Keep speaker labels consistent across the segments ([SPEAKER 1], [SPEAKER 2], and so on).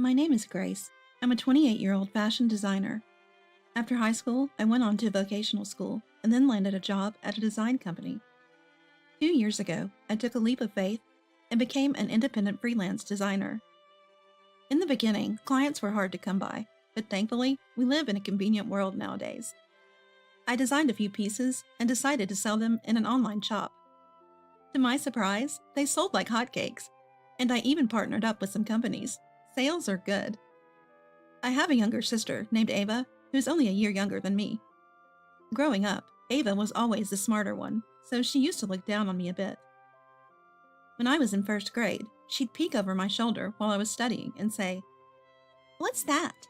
[SPEAKER 1] My name is Grace. I'm a 28-year-old fashion designer. After high school, I went on to vocational school and then landed a job at a design company. 2 years ago, I took a leap of faith and became an independent freelance designer. In the beginning, clients were hard to come by, but thankfully, we live in a convenient world nowadays. I designed a few pieces and decided to sell them in an online shop. To my surprise, they sold like hotcakes, and I even partnered up with some companies. Sales are good. I have a younger sister named Ava, who's only a year younger than me. Growing up, Ava was always the smarter one, so she used to look down on me a bit. When I was in first grade, she'd peek over my shoulder while I was studying and say, "What's that?"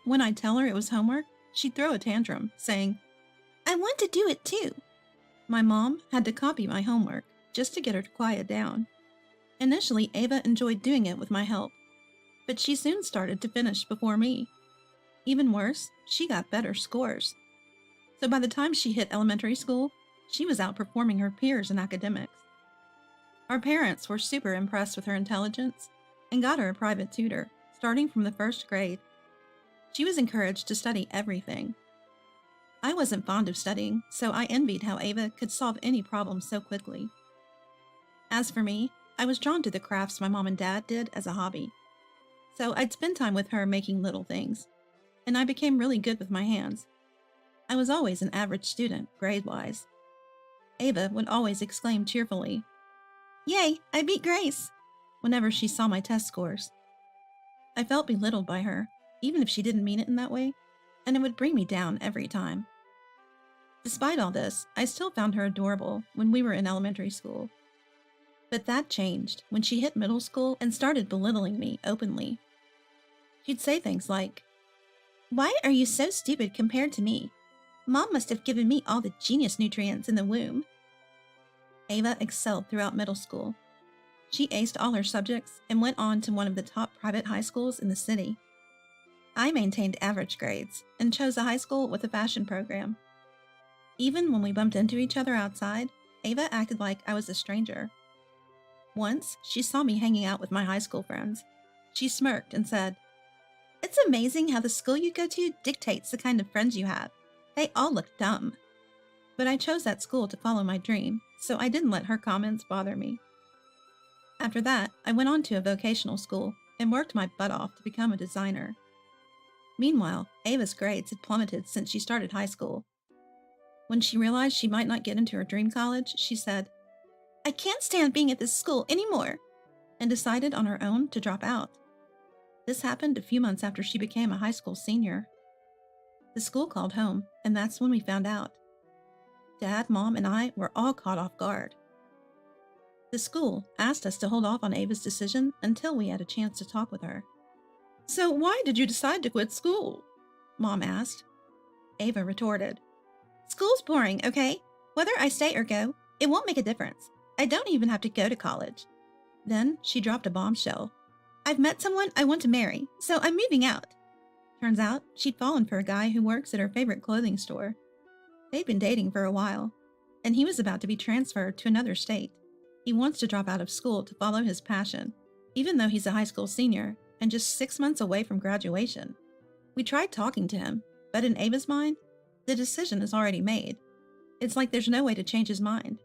[SPEAKER 1] When I'd tell her it was homework, she'd throw a tantrum, saying, "I want to do it too." My mom had to copy my homework just to get her to quiet down. Initially, Ava enjoyed doing it with my help, but she soon started to finish before me. Even worse, she got better scores. So by the time she hit elementary school, she was outperforming her peers in academics. Our parents were super impressed with her intelligence and got her a private tutor, starting from the first grade. She was encouraged to study everything. I wasn't fond of studying, so I envied how Ava could solve any problem so quickly. As for me, I was drawn to the crafts my mom and dad did as a hobby. So I'd spend time with her making little things, and I became really good with my hands. I was always an average student, grade-wise. Ava would always exclaim cheerfully, "Yay, I beat Grace!" whenever she saw my test scores. I felt belittled by her, even if she didn't mean it in that way, and it would bring me down every time. Despite all this, I still found her adorable when we were in elementary school. But that changed when she hit middle school and started belittling me openly. She'd say things like, "Why are you so stupid compared to me? Mom must have given me all the genius nutrients in the womb." Ava excelled throughout middle school. She aced all her subjects and went on to one of the top private high schools in the city. I maintained average grades and chose a high school with a fashion program. Even when we bumped into each other outside, Ava acted like I was a stranger. Once, she saw me hanging out with my high school friends. She smirked and said, "It's amazing how the school you go to dictates the kind of friends you have. They all look dumb." But I chose that school to follow my dream, so I didn't let her comments bother me. After that, I went on to a vocational school and worked my butt off to become a designer. Meanwhile, Ava's grades had plummeted since she started high school. When she realized she might not get into her dream college, she said, "I can't stand being at this school anymore," and decided on her own to drop out. This happened a few months after she became a high school senior. The school called home, and that's when we found out. Dad, Mom, and I were all caught off guard. The school asked us to hold off on Ava's decision until we had a chance to talk with her. "So why did you decide to quit school?" Mom asked. Ava retorted, "School's boring, okay? Whether I stay or go, it won't make a difference. I don't even have to go to college." Then she dropped a bombshell. "I've met someone I want to marry, so I'm moving out." Turns out she'd fallen for a guy who works at her favorite clothing store. They'd been dating for a while, and he was about to be transferred to another state. He wants to drop out of school to follow his passion, even though he's a high school senior and just 6 months away from graduation. We tried talking to him, but in Ava's mind, the decision is already made. It's like there's no way to change his mind.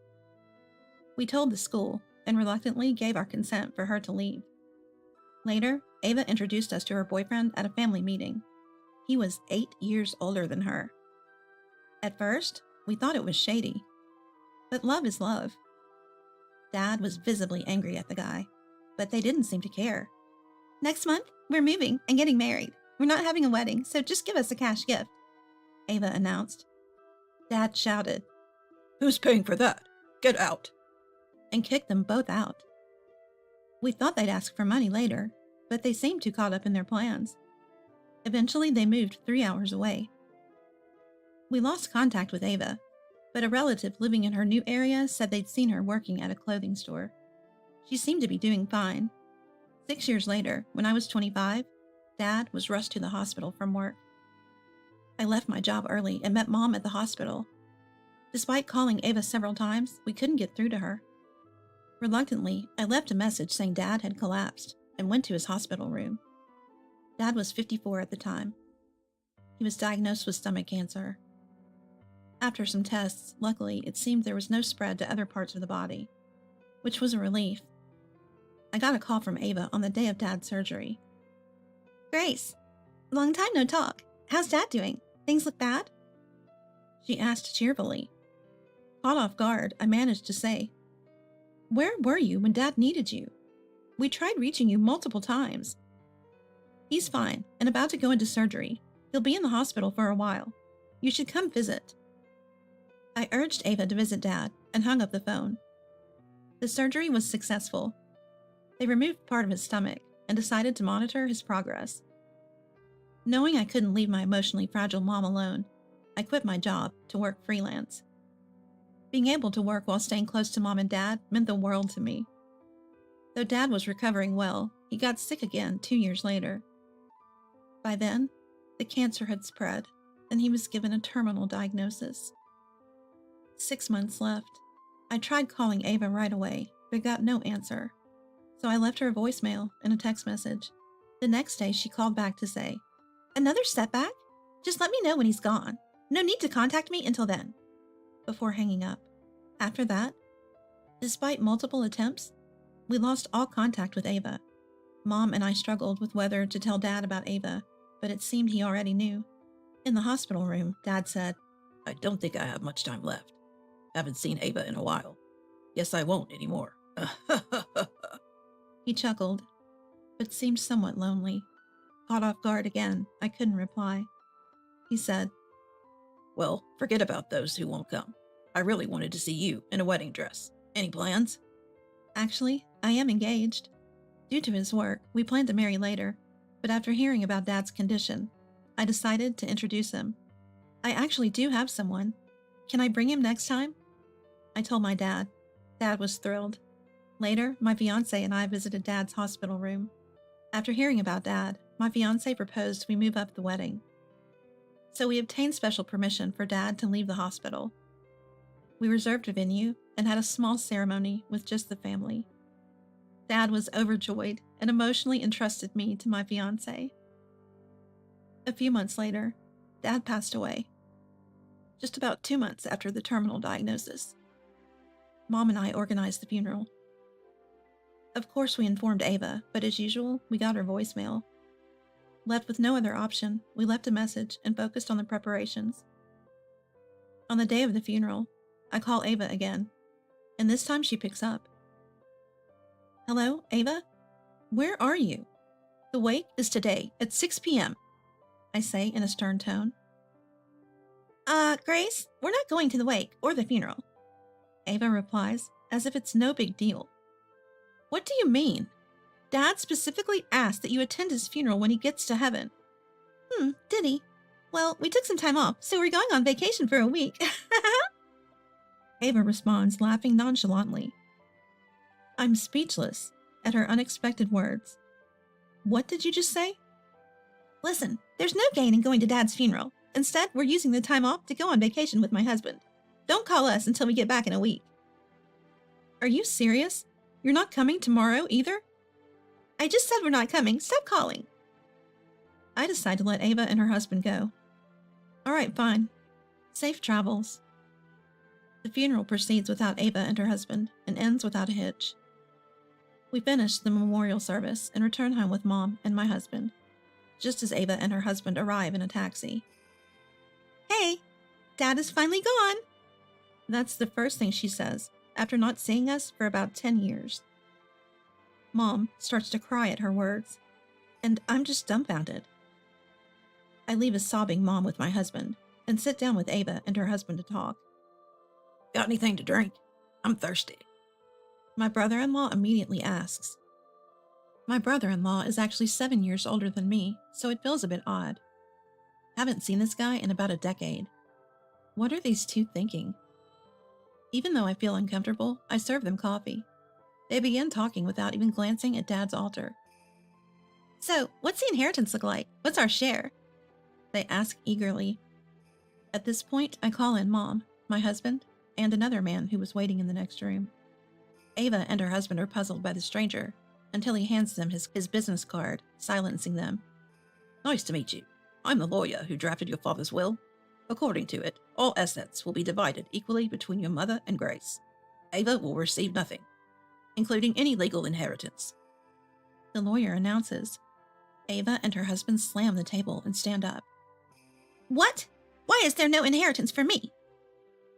[SPEAKER 1] We told the school and reluctantly gave our consent for her to leave. Later, Ava introduced us to her boyfriend at a family meeting. He was 8 years older than her. At first, we thought it was shady. But love is love. Dad was visibly angry at the guy, but they didn't seem to care. "Next month, we're moving and getting married. We're not having a wedding, so just give us a cash gift," Ava announced. Dad shouted, "Who's paying for that? Get out!" and kicked them both out. We thought they'd ask for money later, but they seemed too caught up in their plans. Eventually, they moved 3 hours away. We lost contact with Ava, but a relative living in her new area said they'd seen her working at a clothing store. She seemed to be doing fine. 6 years later, when I was 25, Dad was rushed to the hospital from work. I left my job early and met Mom at the hospital. Despite calling Ava several times, we couldn't get through to her. Reluctantly, I left a message saying Dad had collapsed and went to his hospital room. Dad was 54 at the time. He was diagnosed with stomach cancer. After some tests, luckily, it seemed there was no spread to other parts of the body, which was a relief. I got a call from Ava on the day of Dad's surgery. Grace, long time no talk. How's Dad doing? Things look bad? She asked cheerfully. Caught off guard, I managed to say, Where were you when Dad needed you? We tried reaching you multiple times. He's fine and about to go into surgery. He'll be in the hospital for a while. You should come visit. I urged Ava to visit Dad and hung up the phone. The surgery was successful. They removed part of his stomach and decided to monitor his progress. Knowing I couldn't leave my emotionally fragile mom alone, I quit my job to work freelance. Being able to work while staying close to Mom and Dad meant the world to me. Though Dad was recovering well, he got sick again 2 years later. By then, the cancer had spread, and he was given a terminal diagnosis. 6 months left. I tried calling Ava right away, but got no answer. So I left her a voicemail and a text message. The next day, she called back to say, Another setback? Just let me know when he's gone. No need to contact me until then. Before hanging up. After that, despite multiple attempts, we lost all contact with Ava. Mom and I struggled with whether to tell Dad about Ava, but it seemed he already knew. In the hospital room, Dad said, I don't think I have much time left. Haven't seen Ava in a while. Guess I won't anymore. He chuckled, but seemed somewhat lonely. Caught off guard again, I couldn't reply. He said, Well, forget about those who won't come. I really wanted to see you in a wedding dress. Any plans? Actually, I am engaged. Due to his work, we planned to marry later, but after hearing about Dad's condition, I decided to introduce him. I actually do have someone. Can I bring him next time? I told my dad. Dad was thrilled. Later, my fiancé and I visited Dad's hospital room. After hearing about Dad, my fiancé proposed we move up the wedding. So we obtained special permission for Dad to leave the hospital. We reserved a venue and had a small ceremony with just the family. Dad was overjoyed and emotionally entrusted me to my fiancé. A few months later, Dad passed away. Just about 2 months after the terminal diagnosis. Mom and I organized the funeral. Of course, we informed Ava, but as usual, we got her voicemail. Left with no other option, we left a message and focused on the preparations. On the day of the funeral, I call Ava again, and this time she picks up. Hello, Ava? Where are you? The wake is today at 6 p.m., I say in a stern tone. Grace, we're not going to the wake or the funeral. Ava replies, as if it's no big deal. What do you mean? Dad specifically asked that you attend his funeral when he gets to heaven. Did he? Well, we took some time off, so we're going on vacation for a week. Ava responds, laughing nonchalantly. I'm speechless at her unexpected words. What did you just say? Listen, there's no gain in going to Dad's funeral. Instead, we're using the time off to go on vacation with my husband. Don't call us until we get back in a week. Are you serious? You're not coming tomorrow either? I just said we're not coming. Stop calling. I decide to let Ava and her husband go. All right, fine. Safe travels. The funeral proceeds without Ava and her husband and ends without a hitch. We finish the memorial service and return home with Mom and my husband, just as Ava and her husband arrive in a taxi. Hey, Dad is finally gone. That's the first thing she says after not seeing us for about 10 years. Mom starts to cry at her words, and I'm just dumbfounded. I leave a sobbing Mom with my husband and sit down with Ava and her husband to talk. Got anything to drink? I'm thirsty. My brother-in-law immediately asks. My brother-in-law is actually 7 years older than me, so it feels a bit odd. Haven't seen this guy in about a decade. What are these two thinking? Even though I feel uncomfortable, I serve them coffee. They begin talking without even glancing at Dad's altar. So, what's the inheritance look like? What's our share? They ask eagerly. At this point, I call in Mom, my husband, and another man who was waiting in the next room. Ava and her husband are puzzled by the stranger until he hands them his business card, silencing them.
[SPEAKER 2] Nice to meet you. I'm the lawyer who drafted your father's will. According to it, all assets will be divided equally between your mother and Grace. Ava will receive nothing, including any legal inheritance.
[SPEAKER 1] The lawyer announces. Ava and her husband slam the table and stand up. What? Why is there no inheritance for me?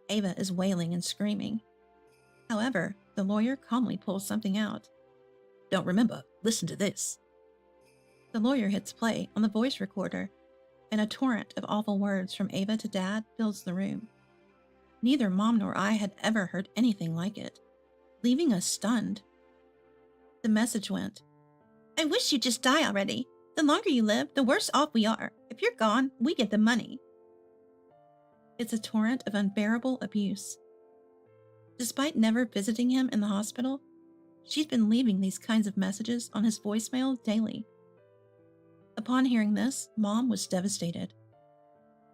[SPEAKER 1] Ava is wailing and screaming. However, the lawyer calmly pulls something out.
[SPEAKER 2] Don't remember. Listen to this.
[SPEAKER 1] The lawyer hits play on the voice recorder, and a torrent of awful words from Ava to Dad fills the room. Neither Mom nor I had ever heard anything like it, leaving us stunned. The message went, I wish you'd just die already. The longer you live, the worse off we are. If you're gone, we get the money. It's a torrent of unbearable abuse. Despite never visiting him in the hospital, she's been leaving these kinds of messages on his voicemail daily. Upon hearing this, Mom was devastated.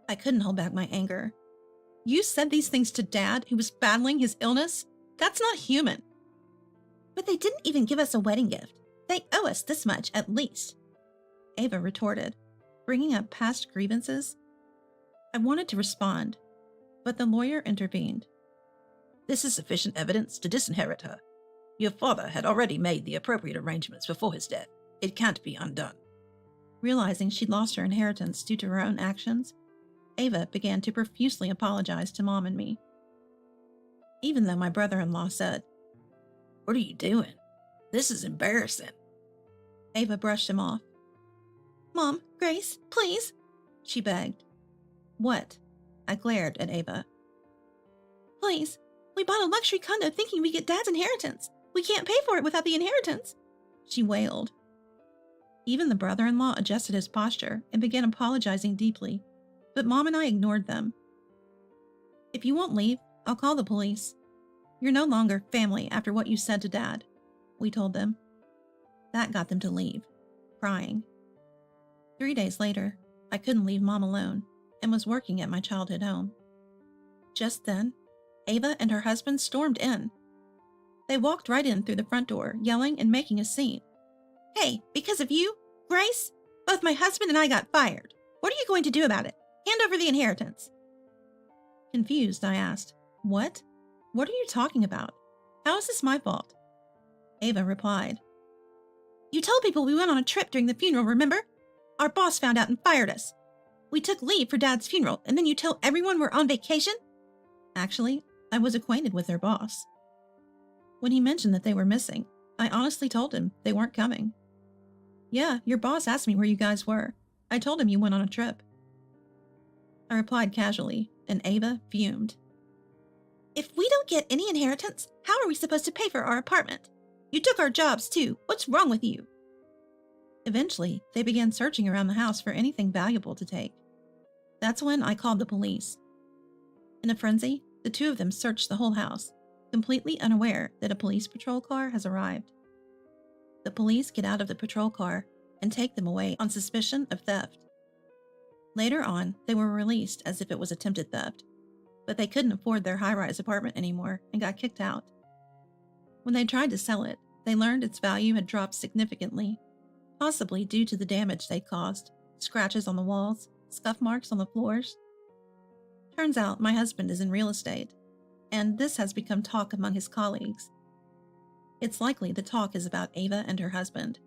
[SPEAKER 1] I couldn't hold back my anger. You said these things to Dad, who was battling his illness? That's not human. But they didn't even give us a wedding gift. They owe us this much at least. Ava retorted, bringing up past grievances. I wanted to respond, but the lawyer intervened.
[SPEAKER 2] This is sufficient evidence to disinherit her. Your father had already made the appropriate arrangements before his death. It can't be undone.
[SPEAKER 1] Realizing she'd lost her inheritance due to her own actions, Ava began to profusely apologize to Mom and me. Even though my brother-in-law said,
[SPEAKER 2] What are you doing? This is embarrassing.
[SPEAKER 1] Ava brushed him off. Mom, Grace, please, she begged. What? I glared at Ava. Please, we bought a luxury condo thinking we'd get Dad's inheritance. We can't pay for it without the inheritance, she wailed. Even the brother-in-law adjusted his posture and began apologizing deeply, but Mom and I ignored them. If you won't leave, I'll call the police. You're no longer family after what you said to Dad, we told them. That got them to leave, crying. 3 days later, I couldn't leave Mom alone and was working at my childhood home. Just then, Ava and her husband stormed in. They walked right in through the front door, yelling and making a scene. Hey, because of you, Grace, both my husband and I got fired. What are you going to do about it? Hand over the inheritance. Confused, I asked, What? What are you talking about? How is this my fault? Ava replied, You told people we went on a trip during the funeral, remember? Our boss found out and fired us. We took leave for Dad's funeral, and then you tell everyone we're on vacation? Actually, I was acquainted with their boss. When he mentioned that they were missing, I honestly told him they weren't coming. Yeah, your boss asked me where you guys were. I told him you went on a trip. I replied casually, and Ava fumed. If we don't get any inheritance, how are we supposed to pay for our apartment? You took our jobs too. What's wrong with you? Eventually, they began searching around the house for anything valuable to take. That's when I called the police. In a frenzy, the two of them searched the whole house, completely unaware that a police patrol car has arrived. The police get out of the patrol car and take them away on suspicion of theft. Later on, they were released as if it was attempted theft, but they couldn't afford their high-rise apartment anymore and got kicked out. When they tried to sell it, they learned its value had dropped significantly, possibly due to the damage they caused, scratches on the walls, scuff marks on the floors. Turns out my husband is in real estate, and this has become talk among his colleagues. It's likely the talk is about Ava and her husband.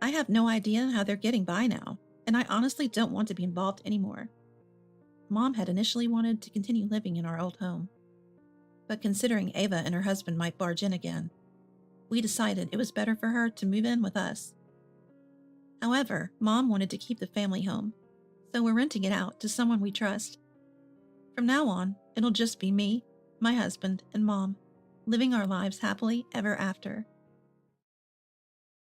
[SPEAKER 1] I have no idea how they're getting by now, and I honestly don't want to be involved anymore. Mom had initially wanted to continue living in our old home, but considering Ava and her husband might barge in again, we decided it was better for her to move in with us. However, Mom wanted to keep the family home, so we're renting it out to someone we trust. From now on, it'll just be me, my husband, and Mom, living our lives happily ever after.